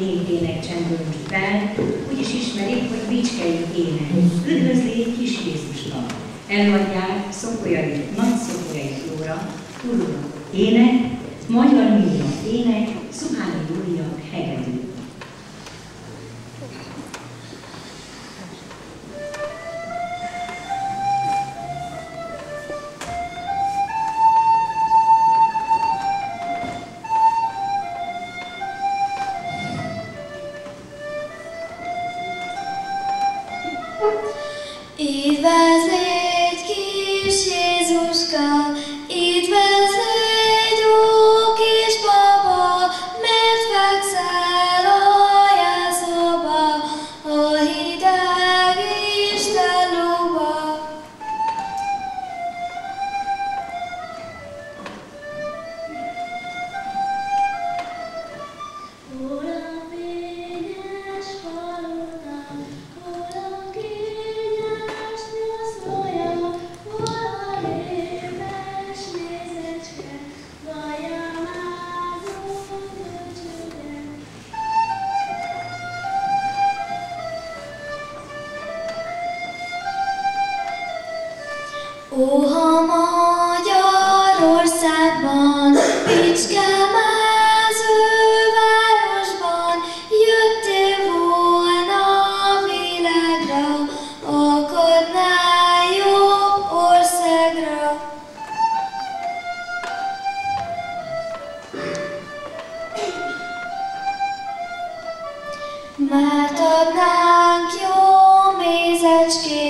énekének csendülünk fel, úgyis ismerik, hogy bicskei ének. Üdvözli kis Jézuska! Előadják Szokolyai, Nagy Szokolyai Flóra, Turuló ének, Magyar Milla ének, Szuhányi Júlia hegedű. Édvez légy, kis Jézuska, édvez légy, ó kis baba, mert fekszel a jászolba, a hideg Isten lóba. Hol a fényes palota, hol a kényes nyuszolja, hol a rémes mézecske, vajamázó bölcsőde. Ó, ha Magyarországban, Bicske-mező városban jöttél volna világra, akadnál jobb országra. Mert adnánk jó mézecskét,